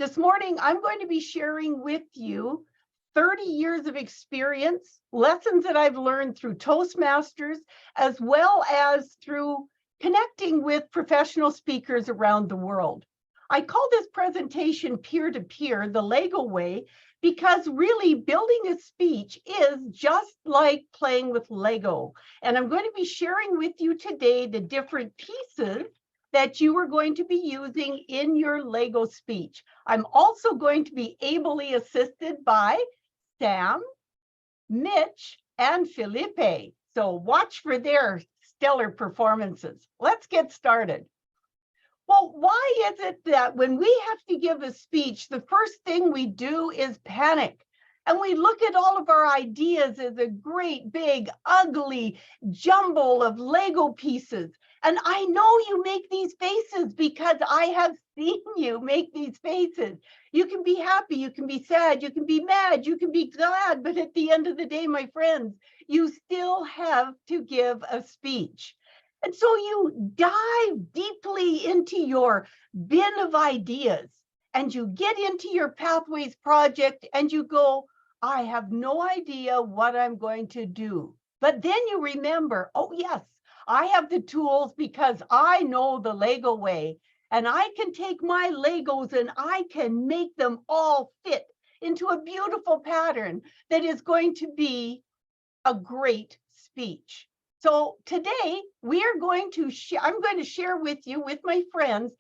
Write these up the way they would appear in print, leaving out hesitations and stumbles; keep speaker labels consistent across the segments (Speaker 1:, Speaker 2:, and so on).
Speaker 1: This morning, I'm going to be sharing with you 30 years of experience, lessons that I've learned through Toastmasters, as well as through connecting with professional speakers around the world. I call this presentation peer-to-peer, the Lego way, because really building a speech is just like playing with Lego. And I'm going to be sharing with you today the different pieces that you are going to be using in your Lego speech. I'm also going to be ably assisted by Sam, Mitch, and Felipe. So watch for their stellar performances. Let's get started. Well, why is it that when we have to give a speech, the first thing we do is panic? And we look at all of our ideas as a great, big, ugly jumble of Lego pieces. And I know you make these faces because I have seen you make these faces. You can be happy, you can be sad, you can be mad, you can be glad. But at the end of the day, my friends, you still have to give a speech. And so you dive deeply into your bin of ideas and you get into your Pathways project and you go, I have no idea what I'm going to do. But then you remember, oh yes, I have the tools because I know the Lego way, and I can take my Legos and I can make them all fit into a beautiful pattern that is going to be a great speech. So today we are going to I'm going to share with you, with my friends,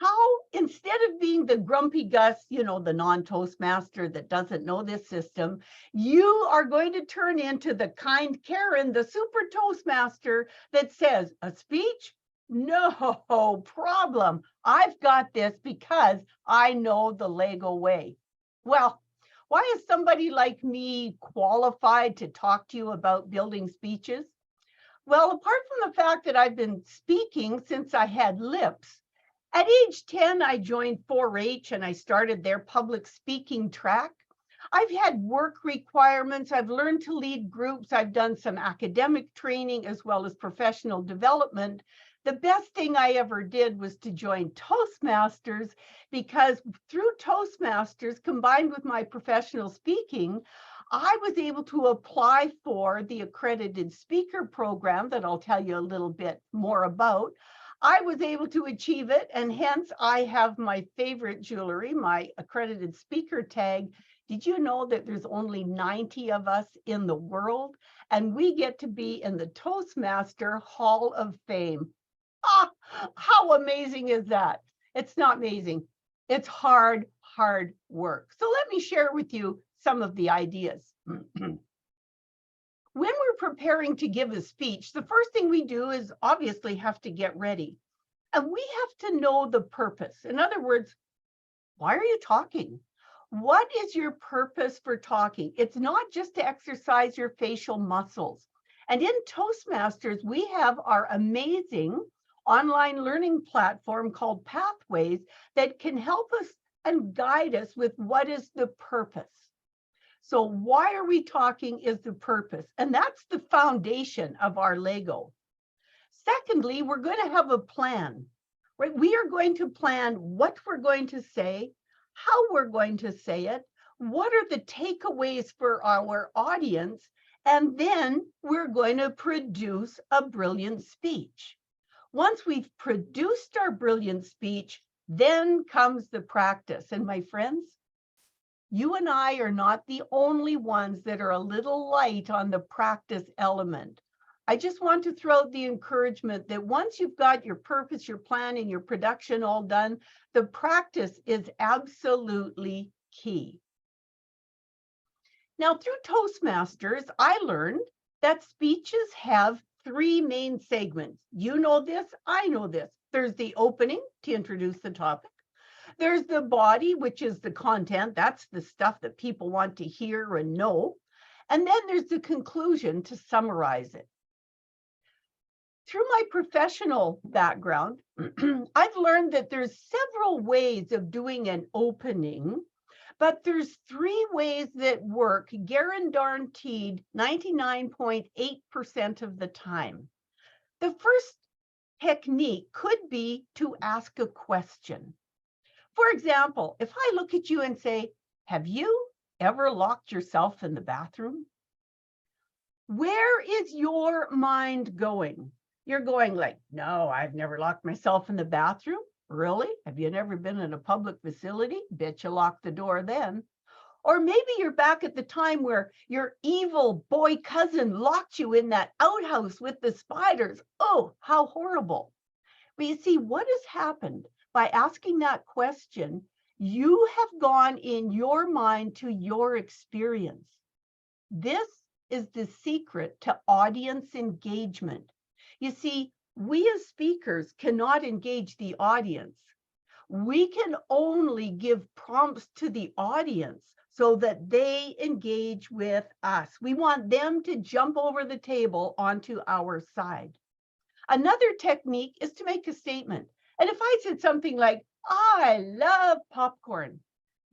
Speaker 1: how instead of being the grumpy Gus, the non-Toastmaster that doesn't know this system, you are going to turn into the kind Karen, the super Toastmaster that says, a speech? No problem. I've got this because I know the Lego way. Well, why is somebody like me qualified to talk to you about building speeches? Well, apart from the fact that I've been speaking since I had lips, at age 10, I joined 4-H and I started their public speaking track. I've had work requirements. I've learned to lead groups. I've done some academic training as well as professional development. The best thing I ever did was to join Toastmasters, because through Toastmasters, combined with my professional speaking, I was able to apply for the Accredited Speaker program that I'll tell you a little bit more about. I was able to achieve it, and hence I have my favorite jewelry, my Accredited Speaker tag. Did you know that there's only 90 of us in the world, and we get to be in the Toastmaster Hall of Fame? Ah, how amazing is that? It's not amazing. It's hard work. So let me share with you some of the ideas. When we're preparing to give a speech, the first thing we do is obviously have to get ready. And we have to know the purpose. In other words, why are you talking? What is your purpose for talking? It's not just to exercise your facial muscles. And in Toastmasters, we have our amazing online learning platform called Pathways that can help us and guide us with what is the purpose. So why are we talking is the purpose, and that's the foundation of our Lego. Secondly, we're going to have a plan, right? We are going to plan what we're going to say, how we're going to say it, what are the takeaways for our audience, and then we're going to produce a brilliant speech. Once we've produced our brilliant speech, then comes the practice. And my friends, you and I are not the only ones that are a little light on the practice element. I just want to throw out the encouragement that once you've got your purpose, your plan, and your production all done, the practice is absolutely key. Now, through Toastmasters, I learned that speeches have 3 main segments. You know this, I know this. There's the opening to introduce the topic. There's the body, which is the content. That's the stuff that people want to hear and know. And then there's the conclusion to summarize it. Through my professional background, I've learned that there's several ways of doing an opening, but there's 3 ways that work guaranteed 99.8% of the time. The first technique could be to ask a question. For example, if I look at you and say, have you ever locked yourself in the bathroom? Where is your mind going? You're going like, no, I've never locked myself in the bathroom. Really? Have you never been in a public facility? Bet you locked the door then. Or maybe you're back at the time where your evil boy cousin locked you in that outhouse with the spiders. Oh, how horrible. But you see, what has happened by asking that question? You have gone in your mind to your experience. This is the secret to audience engagement. You see, we as speakers cannot engage the audience. We can only give prompts to the audience so that they engage with us. We want them to jump over the table onto our side. Another technique is to make a statement. And if I said something like, I love popcorn,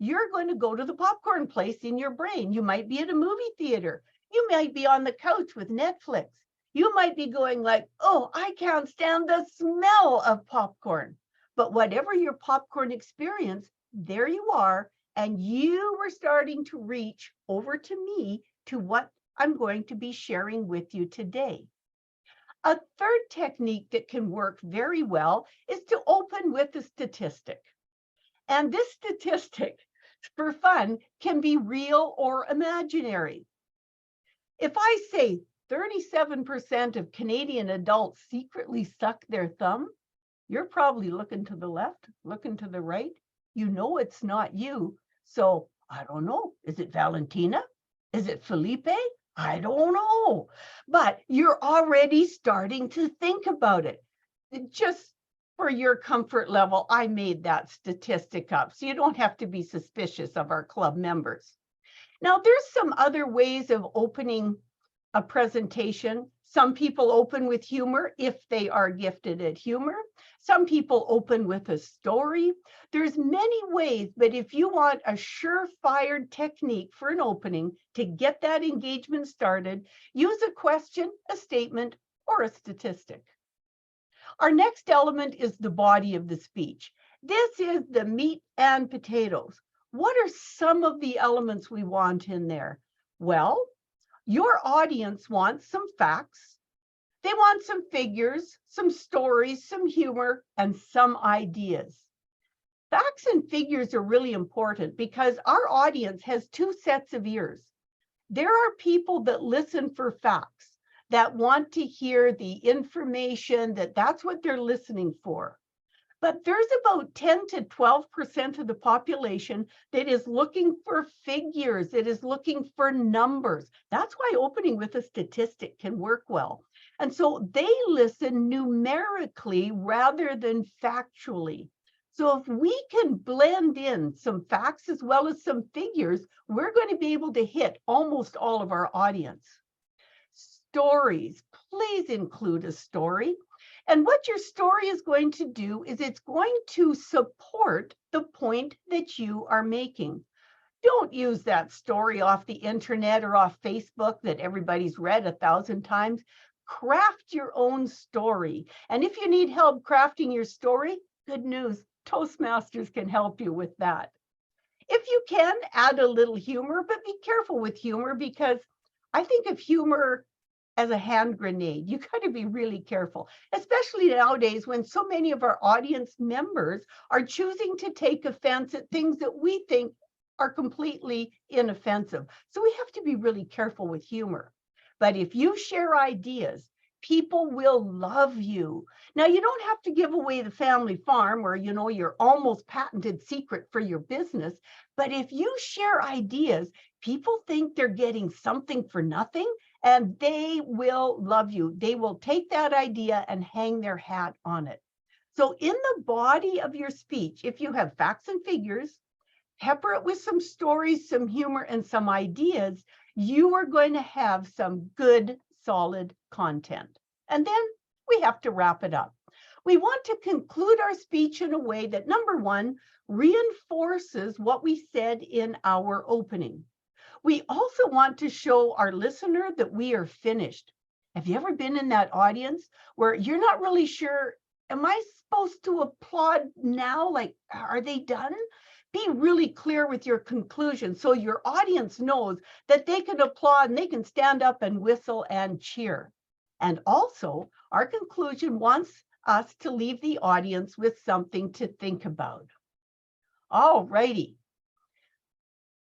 Speaker 1: you're going to go to the popcorn place in your brain. You might be at a movie theater. You might be on the couch with Netflix. You might be going like, oh, I can't stand the smell of popcorn. But whatever your popcorn experience, there you are. And you were starting to reach over to me to what I'm going to be sharing with you today. A third technique that can work very well is to open with a statistic. And this statistic, for fun, can be real or imaginary. If I say 37% of Canadian adults secretly suck their thumb, you're probably looking to the left, looking to the right. You know it's not you. So I don't know. Is it Valentina? Is it Felipe? I don't know. But you're already starting to think about it. Just for your comfort level, I made that statistic up, so you don't have to be suspicious of our club members. Now, there's some other ways of opening a presentation. Some people open with humor if they are gifted at humor. Some people open with a story. There's many ways, but if you want a surefire technique for an opening to get that engagement started, use a question, a statement, or a statistic. Our next element is the body of the speech. This is the meat and potatoes. What are some of the elements we want in there? Well, your audience wants some facts. They want some figures, some stories, some humor, and some ideas. Facts and figures are really important because our audience has two sets of ears. There are people that listen for facts, that want to hear the information, that's what they're listening for. But there's about 10 to 12% of the population that is looking for figures, that is looking for numbers. That's why opening with a statistic can work well. And so they listen numerically rather than factually. So if we can blend in some facts as well as some figures, we're going to be able to hit almost all of our audience. Stories, please include a story. And what your story is going to do is it's going to support the point that you are making. Don't use that story off the internet or off Facebook that everybody's read 1,000 times. Craft your own story. And if you need help crafting your story, good news, Toastmasters can help you with that. If you can, add a little humor, but be careful with humor because I think of humor as a hand grenade. You got to be really careful, especially nowadays when so many of our audience members are choosing to take offense at things that we think are completely inoffensive. So we have to be really careful with humor. But if you share ideas, people will love you. Now, you don't have to give away the family farm or, your almost patented secret for your business. But if you share ideas, people think they're getting something for nothing, and they will love you. They will take that idea and hang their hat on it. So in the body of your speech, if you have facts and figures, pepper it with some stories, some humor, and some ideas, you are going to have some good, solid content. And then we have to wrap it up. We want to conclude our speech in a way that, number one, reinforces what we said in our opening. We also want to show our listener that we are finished. Have you ever been in that audience where you're not really sure Am I supposed to applaud now? Like, are they done? Be really clear with your conclusion so your audience knows that they can applaud and they can stand up and whistle and cheer. And also, our conclusion wants us to leave the audience with something to think about. All righty.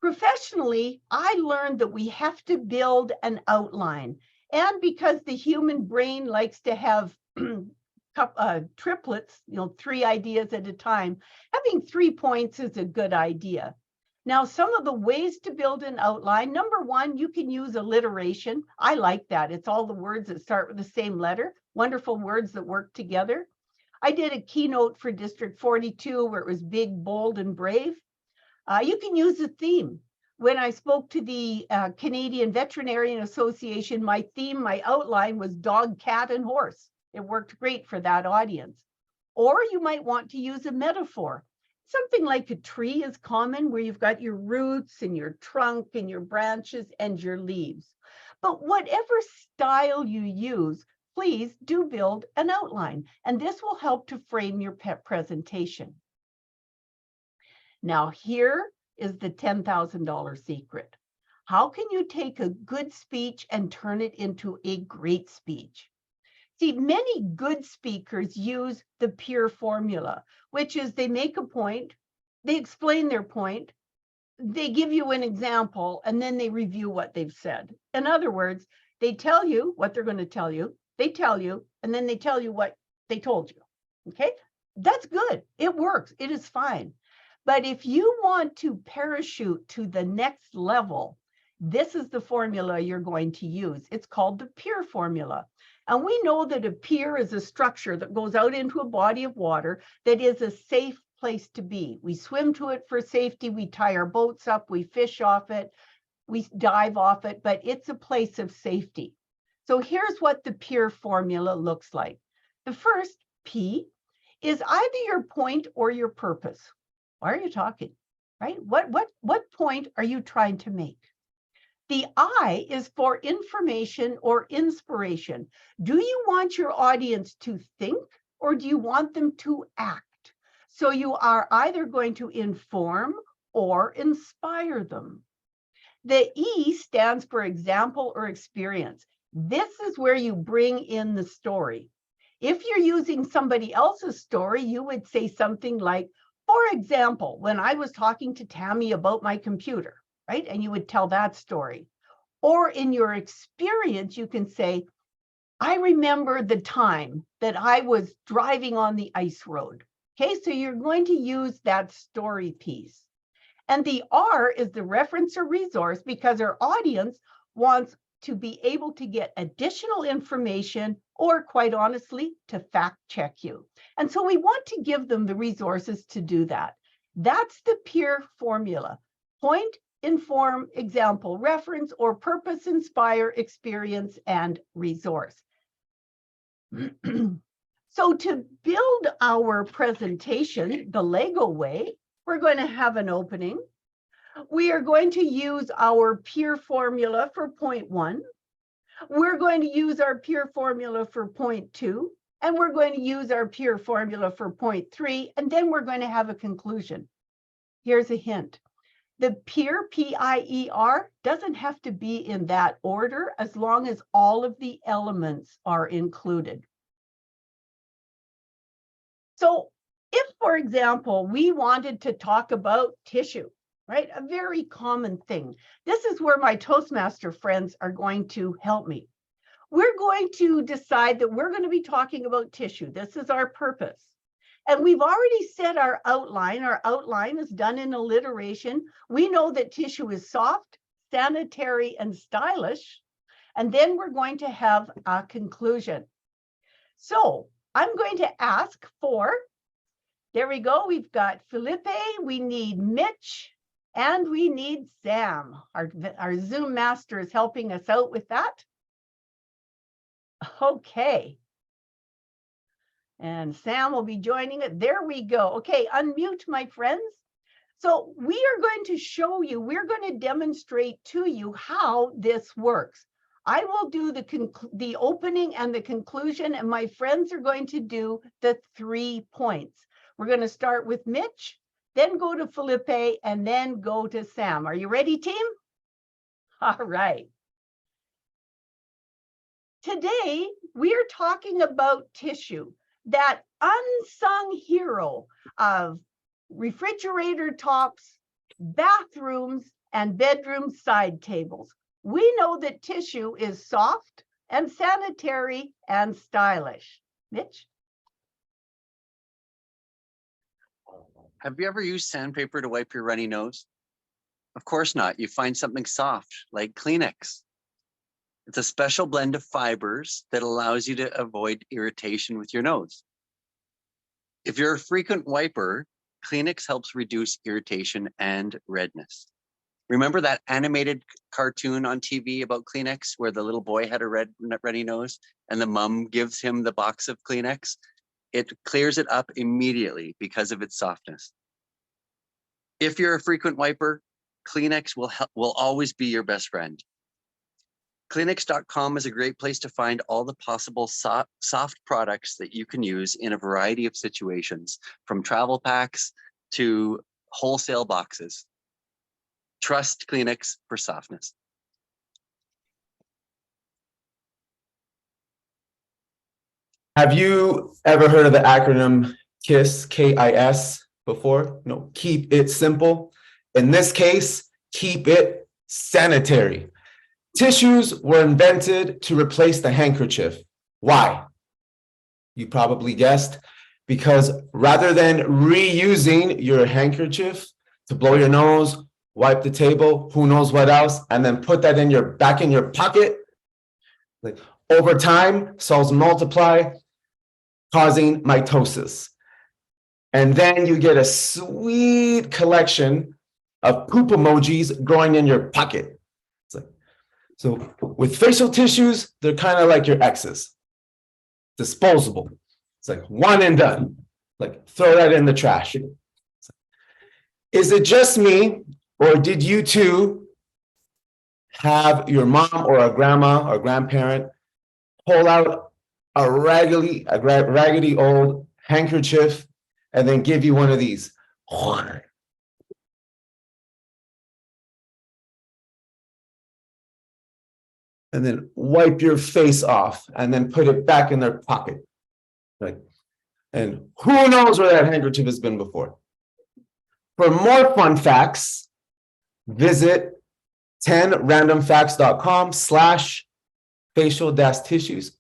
Speaker 1: Professionally, I learned that we have to build an outline. And because the human brain likes to have triplets, 3 ideas at a time, having 3 points is a good idea. Now, some of the ways to build an outline, number one, you can use alliteration. I like that. It's all the words that start with the same letter, wonderful words that work together. I did a keynote for District 42 where it was big, bold, and brave. You can use a theme. When I spoke to the Canadian Veterinarian Association, my theme, my outline was dog, cat, and horse. It worked great for that audience. Or you might want to use a metaphor. Something like a tree is common, where you've got your roots and your trunk and your branches and your leaves. But whatever style you use, please do build an outline, and this will help to frame your presentation. Now, here is the $10,000 secret. How can you take a good speech and turn it into a great speech? See, many good speakers use the Pier formula, which is they make a point, they explain their point, they give you an example, and then they review what they've said. In other words, they tell you what they're going to tell you, they tell you, and then they tell you what they told you. Okay, that's good. It works. It is fine. But if you want to parachute to the next level, this is the formula you're going to use. It's called the Pier formula. And we know that a pier is a structure that goes out into a body of water that is a safe place to be. We swim to it for safety. We tie our boats up. We fish off it. We dive off it, but it's a place of safety. So here's what the Pier formula looks like. The first P is either your point or your purpose. Why are you talking, right? What point are you trying to make? The I is for information or inspiration. Do you want your audience to think or do you want them to act? So you are either going to inform or inspire them. The E stands for example or experience. This is where you bring in the story. If you're using somebody else's story, you would say something like, for example, when I was talking to Tammy about my computer, right? And you would tell that story. Or in your experience, you can say, I remember the time that I was driving on the ice road. Okay, so you're going to use that story piece. And the R is the reference or resource because our audience wants to be able to get additional information or, quite honestly, to fact check you. And so we want to give them the resources to do that. That's the Pier formula. Point, inform, example, reference, or purpose, inspire, experience, and resource. So to build our presentation the Lego way, we're going to have an opening. We are going to use our Pier formula for point 1. We're going to use our Pier formula for point 2. And we're going to use our Pier formula for point 3. And then we're going to have a conclusion. Here's a hint. The Pier, P-I-E-R, doesn't have to be in that order as long as all of the elements are included. So if, for example, we wanted to talk about tissue, right? A very common thing. This is where my Toastmaster friends are going to help me. We're going to decide that we're going to be talking about tissue. This is our purpose. And we've already set our outline. Our outline is done in alliteration. We know that tissue is soft, sanitary, and stylish. And then we're going to have a conclusion. So I'm going to ask for, there we go. We've got Felipe, we need Mitch, and we need Sam. Our Zoom master is helping us out with that. Okay. And Sam will be joining it. There we go. Okay, unmute, my friends. So we are going to show you, we're going to demonstrate to you how this works. I will do the opening and the conclusion, and my friends are going to do the 3 points. We're going to start with Mitch, then go to Felipe, and then go to Sam. Are you ready, team? All right. Today, we are talking about tissue, that unsung hero of refrigerator tops, bathrooms, and bedroom side tables. We know that tissue is soft and sanitary and stylish. Mitch?
Speaker 2: Have you ever used sandpaper to wipe your runny nose? Of course not. You find something soft like Kleenex. It's a special blend of fibers that allows you to avoid irritation with your nose. If you're a frequent wiper, Kleenex helps reduce irritation and redness. Remember that animated cartoon on TV about Kleenex where the little boy had a runny nose and the mom gives him the box of Kleenex? It clears it up immediately because of its softness. If you're a frequent wiper, Kleenex will always be your best friend. Kleenex.com is a great place to find all the possible soft products that you can use in a variety of situations, from travel packs to wholesale boxes. Trust Kleenex for softness.
Speaker 3: Have you ever heard of the acronym KISS, K-I-S, before? No, keep it simple. In this case, keep it sanitary. Tissues were invented to replace the handkerchief. Why? You probably guessed, because rather than reusing your handkerchief to blow your nose, wipe the table, who knows what else, and then put that in back in your pocket, like over time, cells multiply, causing mitosis. And then you get a sweet collection of poop emojis growing in your pocket. So with facial tissues, they're kind of like your exes, disposable. It's like one and done, like throw that in the trash. Is it just me, or did you too have your mom or a grandma or grandparent pull out a raggedy old handkerchief and then give you one of these? And then wipe your face off and then put it back in their pocket. Right? And who knows where that handkerchief has been before? For more fun facts, visit 10randomfacts.com/facial-tissues.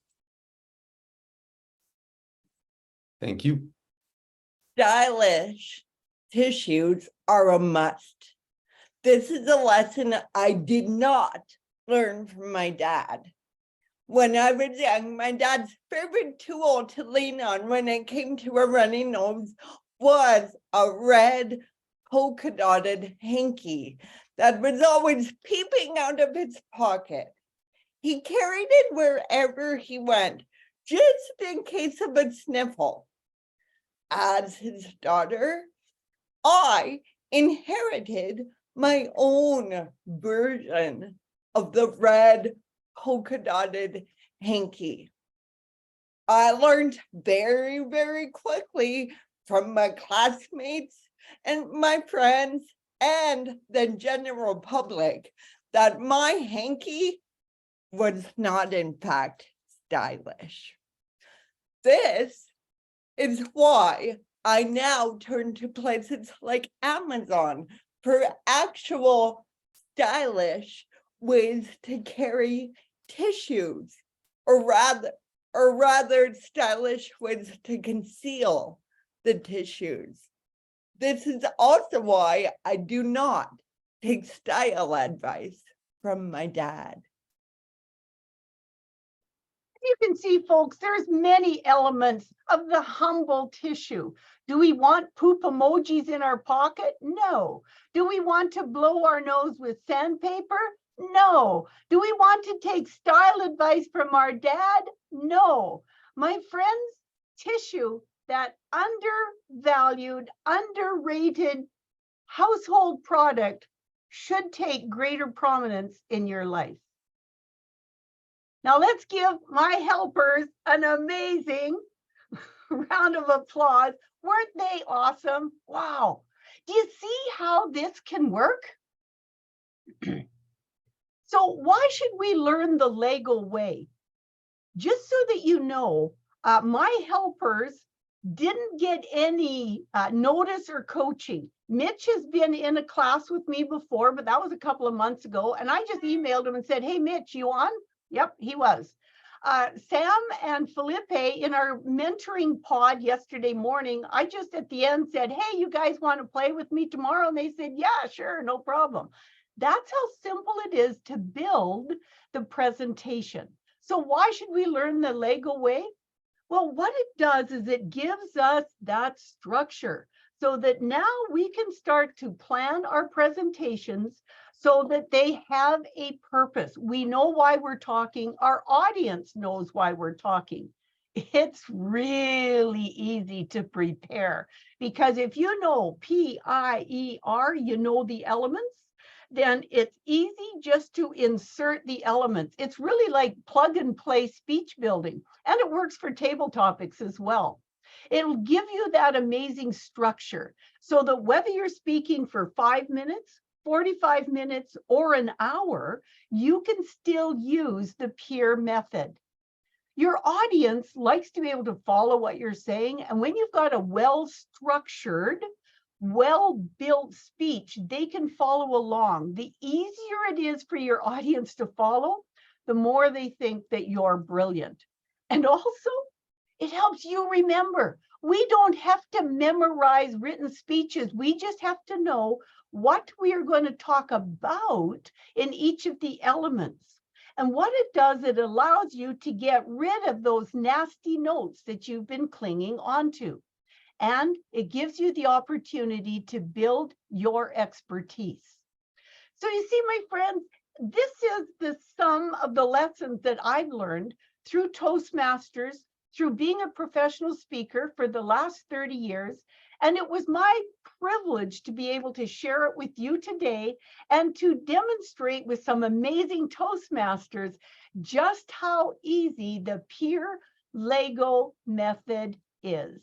Speaker 3: Thank you.
Speaker 4: Stylish tissues are a must. This is a lesson I did not learn from my dad. When I was young, my dad's favorite tool to lean on when it came to a runny nose was a red polka-dotted hanky that was always peeping out of his pocket. He carried it wherever he went, just in case of a sniffle. As his daughter, I inherited my own version of the red polka-dotted hanky. I learned very, very quickly from my classmates and my friends and the general public that my hanky was not, in fact, stylish. This is why I now turn to places like Amazon for actual stylish ways to carry tissues, or rather stylish ways to conceal the tissues. This is also why I do not take style advice from my dad.
Speaker 1: You can see, folks, there's many elements of the humble tissue. Do we want poop emojis in our pocket? No. Do we want to blow our nose with sandpaper? No. Do we want to take style advice from our dad? No. My friends, tissue, that undervalued, underrated household product, should take greater prominence in your life. Now let's give my helpers an amazing round of applause. Weren't they awesome? Wow. Do you see how this can work? So why should we learn the Lego way? Just so that you know, my helpers didn't get any notice or coaching. Mitch has been in a class with me before, but that was a couple of months ago. And I just emailed him and said, hey, Mitch, you on? Yep, he was. Sam and Felipe in our mentoring pod yesterday morning, I just at the end said, hey, you guys want to play with me tomorrow? And they said, yeah, sure, no problem. That's how simple it is to build the presentation. So why should we learn the Lego way? Well, what it does is it gives us that structure so that now we can start to plan our presentations so that they have a purpose. We know why we're talking. Our audience knows why we're talking. It's really easy to prepare because if you know P-I-E-R, you know the elements, then it's easy just to insert the elements. It's really like plug and play speech building, and it works for table topics as well. It'll give you that amazing structure so that whether you're speaking for 5 minutes, 45 minutes, or an hour, you can still use the Pier method. Your audience likes to be able to follow what you're saying, and when you've got a well-structured, well-built speech, they can follow along. The easier it is for your audience to follow, the more they think that you're brilliant. And also, it helps you remember. We don't have to memorize written speeches. We just have to know what we are going to talk about in each of the elements. And what it does, it allows you to get rid of those nasty notes that you've been clinging onto. And it gives you the opportunity to build your expertise. So you see, my friends, this is the sum of the lessons that I've learned through Toastmasters, through being a professional speaker for the last 30 years. And it was my privilege to be able to share it with you today and to demonstrate with some amazing Toastmasters just how easy the Pier Lego method is.